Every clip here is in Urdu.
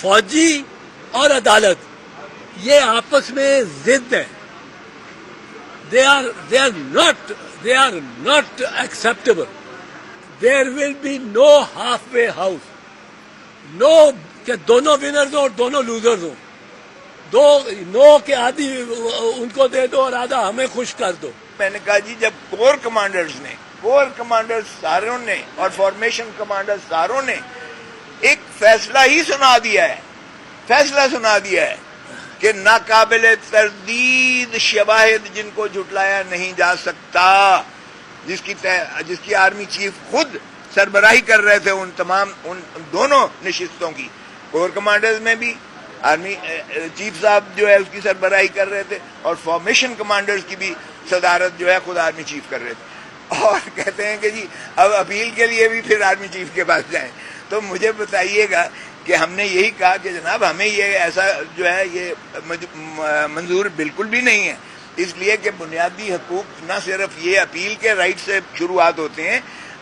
فوجی اور عدالت یہ آپس میں ضد ہے. They are not acceptable. There will be no halfway house. No کہ دونوں ونرز ہوں اور دونوں لوزرز ہوں. نو کہ آدھی ان کو دے دو اور آدھا ہمیں خوش کر دو. میں نے کہا جی جب کور کمانڈرز ساروں نے اور فارمیشن کمانڈر ساروں نے ایک فیصلہ سنا دیا ہے کہ ناقابل تردید شواہد جن کو جھٹلایا نہیں جا سکتا، جس کی آرمی چیف خود سربراہی کر رہے تھے ان دونوں نشستوں کی. کور کمانڈرز میں بھی آرمی چیف صاحب جو ہے اس کی سربراہی کر رہے تھے اور فارمیشن کمانڈرز کی بھی صدارت جو ہے خود آرمی چیف کر رہے تھے. اور کہتے ہیں کہ جی اب اپیل کے لیے بھی پھر آرمی چیف کے پاس جائیں. تو مجھے بتائیے گا کہ ہم نے یہی کہا کہ جناب ہمیں یہ ایسا جو ہے یہ منظور بالکل بھی نہیں ہے، اس لیے کہ بنیادی حقوق نہ صرف یہ اپیل کے رائٹ سے شروعات ہوتے ہیں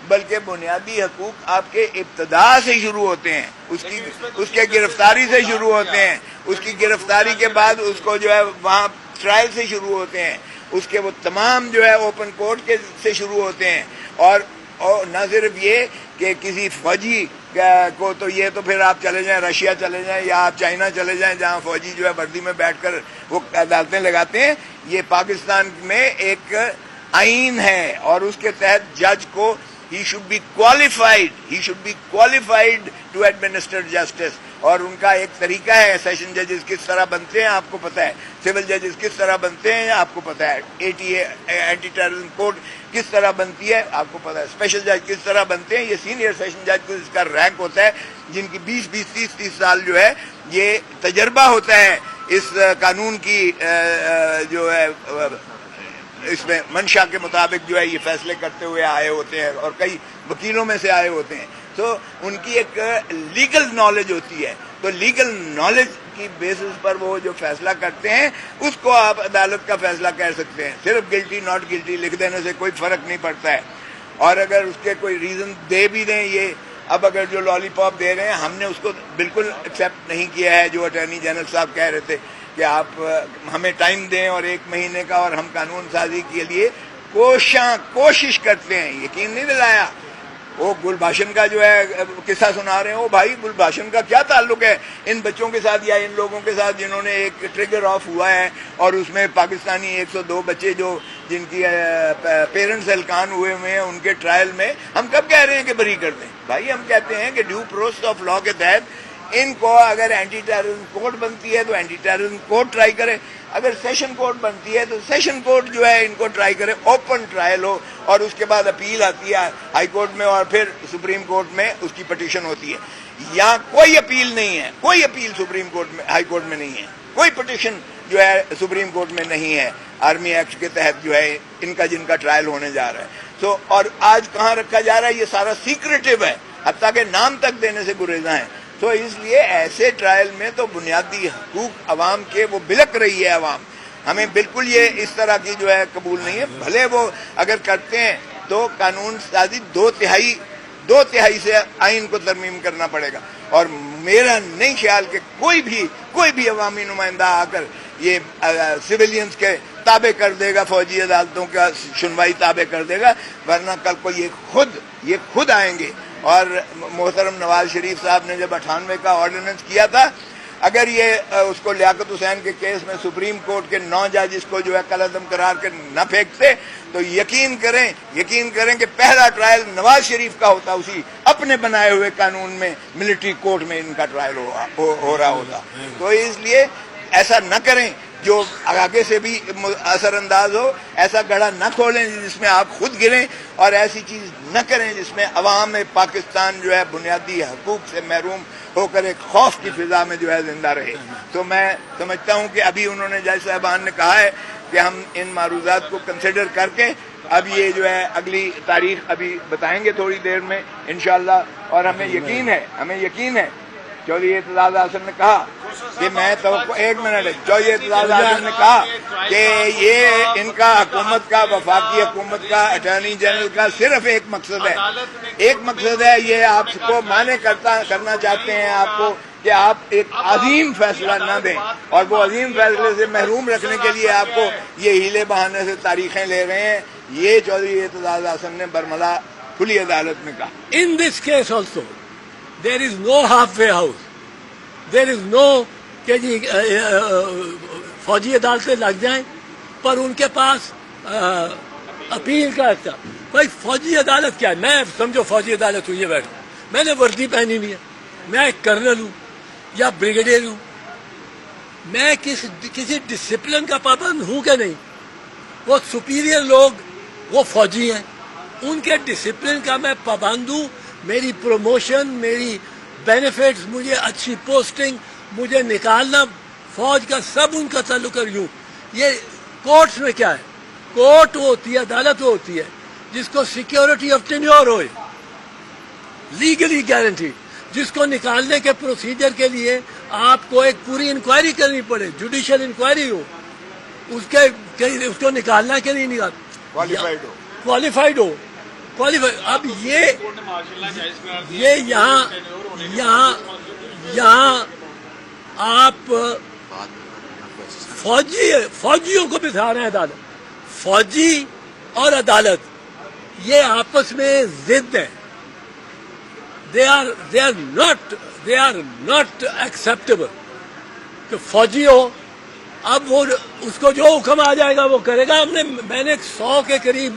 بلکہ بنیادی حقوق آپ کے ابتدا سے شروع ہوتے ہیں، اس کے گرفتاری سے شروع ہوتے ہیں، اس کی گرفتاری کے بعد اس کو جو ہے وہاں ٹرائل سے شروع ہوتے ہیں، اس کے وہ تمام جو ہے اوپن کورٹ کے سے شروع ہوتے ہیں. اور نہ صرف یہ کہ کسی فوجی کو تو یہ تو پھر آپ چلے جائیں رشیا چلے جائیں یا آپ چائنا چلے جائیں جہاں فوجی جو ہے وردی میں بیٹھ کر وہ عدالتیں لگاتے ہیں. یہ پاکستان میں ایک آئین ہے اور اس کے تحت جج کو he should be qualified to administer justice. اور ان کا ایک طریقہ ہے. سیشن ججز کس طرح بنتے ہیں آپ کو پتہ ہے، سول ججز کس طرح بنتے ہیں آپ کو پتہ ہے، ATA اینٹی ٹیررزم کوڈ کس طرح بنتی ہے آپ کو پتہ ہے، اسپیشل جج کس طرح بنتے ہیں. یہ سینئر سیشن جج کو اس کا رینک ہوتا ہے جن کی 20-30 سال جو ہے یہ تجربہ ہوتا ہے اس قانون کی جو ہے اس میں منشا کے مطابق جو ہے یہ فیصلے کرتے ہوئے آئے ہوتے ہیں اور کئی وکیلوں میں سے آئے ہوتے ہیں. تو ان کی ایک لیگل نالج ہوتی ہے. تو لیگل نالج کی بیسس پر وہ جو فیصلہ کرتے ہیں اس کو آپ عدالت کا فیصلہ کہہ سکتے ہیں. صرف گلٹی ناٹ گلٹی لکھ دینے سے کوئی فرق نہیں پڑتا ہے. اور اگر اس کے کوئی ریزن دے بھی دیں، یہ اب اگر جو لالی پاپ دے رہے ہیں ہم نے اس کو بالکل ایکسیپٹ نہیں کیا ہے. جو اٹارنی جنرل صاحب کہہ رہے تھے کہ آپ ہمیں ٹائم دیں اور 1 مہینے کا اور ہم قانون سازی کے لیے کوشش کرتے ہیں. یقین نہیں دلایا. وہ گل بھاشن کا جو ہے قصہ سنا رہے ہیں، وہ بھائی گل بھاشن کا کیا تعلق ہے ان بچوں کے ساتھ یا ان لوگوں کے ساتھ جنہوں نے ایک ٹریگر آف ہوا ہے اور اس میں پاکستانی 102 بچے جو جن کی پیرنٹس ہلکان ہوئے ہیں ان کے ٹرائل میں ہم کب کہہ رہے ہیں کہ بری کر دیں؟ بھائی ہم کہتے ہیں کہ ڈیو پروسیس آف لا کے تحت ان کو اگر اینٹی ٹیررزم کوڈ بنتی ہے تو اینٹی ٹیررزم کوڈ ٹرائی کرے، اگر سیشن کوڈ بنتی ہے تو سیشن کوڈ جو ہے ان کو ٹرائی کرے، اوپن ٹرائل ہو اور اس کے بعد اپیل آتی ہے ہائی کورٹ میں اور پھر سپریم کورٹ میں اس کی پٹیشن ہوتی ہے. یہاں کوئی اپیل نہیں ہے، کوئی اپیل سپریم کورٹ میں ہائی کورٹ میں نہیں ہے، کوئی پٹیشن جو ہے سپریم کورٹ میں نہیں ہے. آرمی ایکٹ کے تحت جو ہے ان کا جن کا ٹرائل ہونے جا رہا ہے اور آج کہاں رکھا جا رہا ہے؟ یہ سارا سیکریٹو ہے، حتیٰ کہ نام تک دینے سے گریزاں ہیں. تو اس لیے ایسے ٹرائل میں تو بنیادی حقوق عوام کے وہ بلک رہی ہے. عوام ہمیں بالکل یہ اس طرح کی جو ہے قبول نہیں ہے. بھلے وہ اگر کرتے ہیں تو قانون سازی 2/3 سے آئین کو ترمیم کرنا پڑے گا. اور میرا نہیں خیال کہ کوئی بھی عوامی نمائندہ آ کر یہ سویلینز کے تابع کر دے گا، فوجی عدالتوں کا سنوائی تابع کر دے گا، ورنہ کل کو یہ خود آئیں گے. اور محترم نواز شریف صاحب نے جب 98 کا آرڈیننس کیا تھا، اگر یہ اس کو لیاقت حسین کے کیس میں سپریم کورٹ کے 9 جج اس کو جو ہے کالعدم قرار کے نہ پھینکتے تو یقین کریں کہ پہلا ٹرائل نواز شریف کا ہوتا، اسی اپنے بنائے ہوئے قانون میں ملٹری کورٹ میں ان کا ٹرائل ہو رہا ہوتا. تو اس لیے ایسا نہ کریں جو آگے سے بھی اثر انداز ہو. ایسا گڑھا نہ کھولیں جس میں آپ خود گریں، اور ایسی چیز نہ کریں جس میں عوام پاکستان جو ہے بنیادی حقوق سے محروم ہو کر ایک خوف کی فضا میں جو ہے زندہ رہے. تو میں سمجھتا ہوں کہ ابھی انہوں نے جج صاحبان نے کہا ہے کہ ہم ان معروضات کو کنسیڈر کر کے اب یہ جو ہے اگلی تاریخ ابھی بتائیں گے تھوڑی دیر میں انشاءاللہ. اور ہمیں یقین ہے چودھری اعتزاز احسن نے کہا کہ میں توقع چودھری اعتزاز احسن نے کہا کہ یہ ان کا حکومت کا، وفاقی حکومت کا، اٹارنی جنرل کا صرف ایک مقصد ہے، یہ آپ کو مانع کرنا چاہتے ہیں، آپ کو کہ آپ ایک عظیم فیصلہ نہ دیں اور وہ عظیم فیصلے سے محروم رکھنے کے لیے آپ کو یہ ہیلے بہانے سے تاریخیں لے رہے ہیں. یہ چودھری اعتزاز احسن نے برملا کھلی عدالت میں کہا. In this case also, there is no halfway house. There is no کہ جی فوجی عدالتیں لگ جائیں پر ان کے پاس اپیل کا اچھا. بھائی فوجی عدالت کیا ہے؟ میں سمجھو فوجی عدالت ہوئی ہے بیٹھا، میں نے وردی پہنی ہوئی ہے، میں ایک کرنل ہوں یا بریگیڈیئر ہوں، میں کسی ڈسپلن کا پابند ہوں کہ نہیں؟ وہ سپیریئر لوگ وہ فوجی ہیں، ان کے ڈسپلن کا میں پابند ہوں. میری پروموشن، میری بینیفٹس، مجھے اچھی پوسٹنگ، مجھے نکالنا فوج کا سب ان کا تعلق ہے. یوں یہ کورٹس میں کیا ہے؟ کورٹ وہ ہوتی ہے، عدالت وہ ہوتی ہے جس کو سیکیورٹی آف ٹینیور ہوئے، لیگلی گارنٹی، جس کو نکالنے کے پروسیجر کے لیے آپ کو ایک پوری انکوائری کرنی پڑے، جوڈیشل انکوائری ہو، اس کو نکالنا کہ نہیں نکال کوالیفائڈ ہو. اب یہ یہاں آپ فوجیوں کو بٹھا رہے ہیں عدالت. فوجی اور عدالت یہ آپس میں ضد ہے. they are not acceptable. کہ فوجی ہو، اب وہ اس کو جو حکم آ جائے گا وہ کرے گا. میں نے 100 کے قریب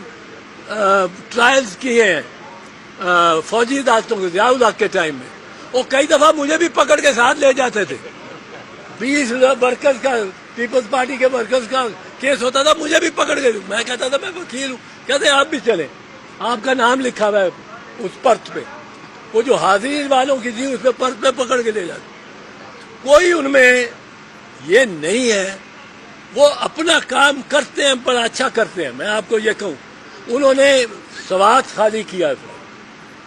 ٹرائلز کیے ہیں فوجی عدالتوں کے ضیاء الحق کے ٹائم میں. وہ کئی دفعہ مجھے بھی پکڑ کے ساتھ لے جاتے تھے. 20 ورکرز کا، پیپلز پارٹی کے ورکرز کا کیس ہوتا تھا، مجھے بھی پکڑ کے، میں کہتا تھا میں وکیل ہوں، کہتے آپ بھی چلیں، آپ کا نام لکھا ہوا ہے اس پرت پہ. وہ جو حاضری والوں کی تھی اس پہ پرت پہ پکڑ کے لے جاتے. کوئی ان میں یہ نہیں ہے، وہ اپنا کام کرتے ہیں، بڑا اچھا کرتے ہیں. میں آپ کو یہ کہوں، انہوں نے سوات خالی کیا تھا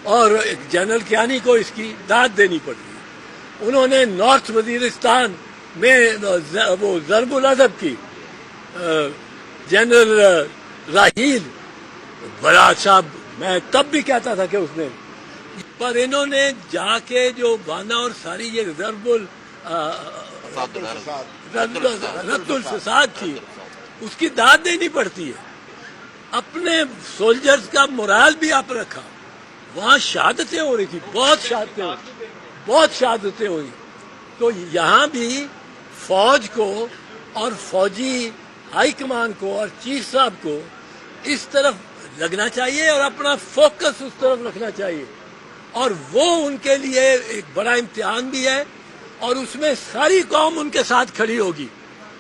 اور جنرل کیانی کو اس کی داد دینی پڑتی. انہوں نے نارتھ وزیرستان میں وہ ضرب العدب کی، جنرل راہیل بڑا اچھا، میں تب بھی کہتا تھا کہ اس نے، پر انہوں نے جا کے جو بانا اور ساری یہ رد الفساد تھی اس کی داد دینی پڑتی ہے. اپنے سولجرز کا morale بھی آپ رکھا. وہاں شہادتیں ہو رہی تھی، بہت شہادتیں ہوئی. تو یہاں بھی فوج کو اور فوجی ہائی کمان کو اور چیف صاحب کو اس طرف لگنا چاہیے اور اپنا فوکس اس طرف رکھنا چاہیے. اور وہ ان کے لیے ایک بڑا امتحان بھی ہے اور اس میں ساری قوم ان کے ساتھ کھڑی ہوگی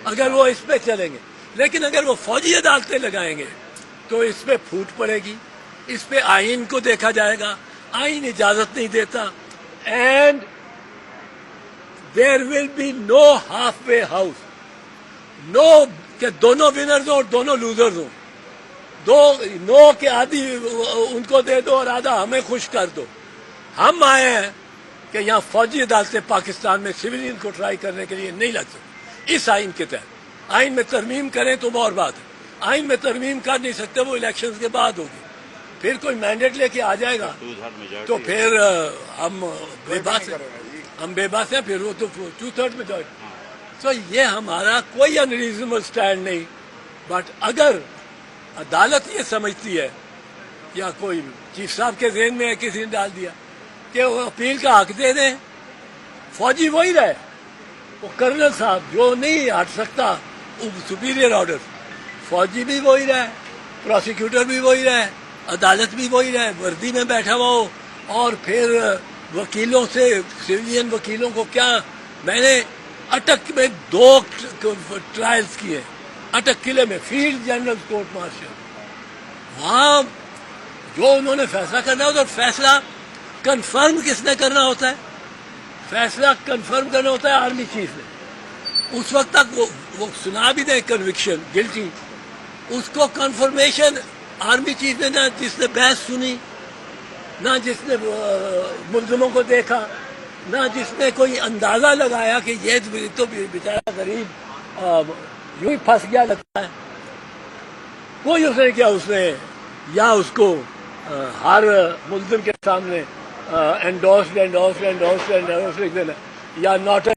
اگر وہ اس پہ چلیں گے. لیکن اگر وہ فوجی عدالتیں لگائیں گے تو اس پہ پھوٹ پڑے گی، اس پہ آئین کو دیکھا جائے گا. آئین اجازت نہیں دیتا. And there will be no halfway house. No کہ دونوں ونرز ہوں اور دونوں لوزرز ہوں. نو کہ آدھی ان کو دے دو اور آدھا ہمیں خوش کر دو. ہم آئے ہیں کہ یہاں فوجی عدالتیں پاکستان میں سویلین کو ٹرائی کرنے کے لیے نہیں لگ سکتی اس آئین کے تحت. آئین میں ترمیم کریں تو اور بات ہے. آئین میں ترمیم کر نہیں سکتے، وہ الیکشنز کے بعد ہوگی. پھر کوئی مینڈیٹ لے کے آ جائے گا تو پھر ہم بے بس ہیں، پھر وہ تو 2/3 میجورٹی. تو یہ ہمارا کوئی انریزنبل سٹینڈ نہیں. بٹ اگر عدالت یہ سمجھتی ہے یا کوئی چیف صاحب کے ذہن میں ہے، کسی نے ڈال دیا کہ وہ اپیل کا حق دے دیں، فوجی وہی رہے، وہ کرنل صاحب جو نہیں ہٹ سکتا سپیریئر آرڈر، فوجی بھی وہی رہے، پروسیکیوٹر بھی وہی رہے، عدالت بھی وہی رہے، وردی میں بیٹھا ہوا ہو. اور پھر وکیلوں سے، سویلین وکیلوں کو کیا، میں نے اٹک میں 2 ٹرائلز کیے، اٹک قلعے میں، فیلڈ جنرل کورٹ مارشل. وہاں جو انہوں نے فیصلہ کرنا ہوتا ہے، فیصلہ کنفرم کس نے کرنا ہوتا ہے؟ فیصلہ کنفرم کرنا ہوتا ہے آرمی چیف نے. اس وقت تک وہ سنا بھی دے کنوکشن گلٹی، اس کو کنفرمیشن آرمی چیف نے، نہ جس نے بحث سنی، نہ جس نے ملزموں کو دیکھا، نہ جس نے کوئی اندازہ لگایا کہ یہ تو بیچارہ غریب یوں ہی پھنس گیا لگتا ہے. کوئی اس نے کیا، اس نے یا اس کو ہر ملزم کے سامنے انڈورس لکھ دینا. you are not a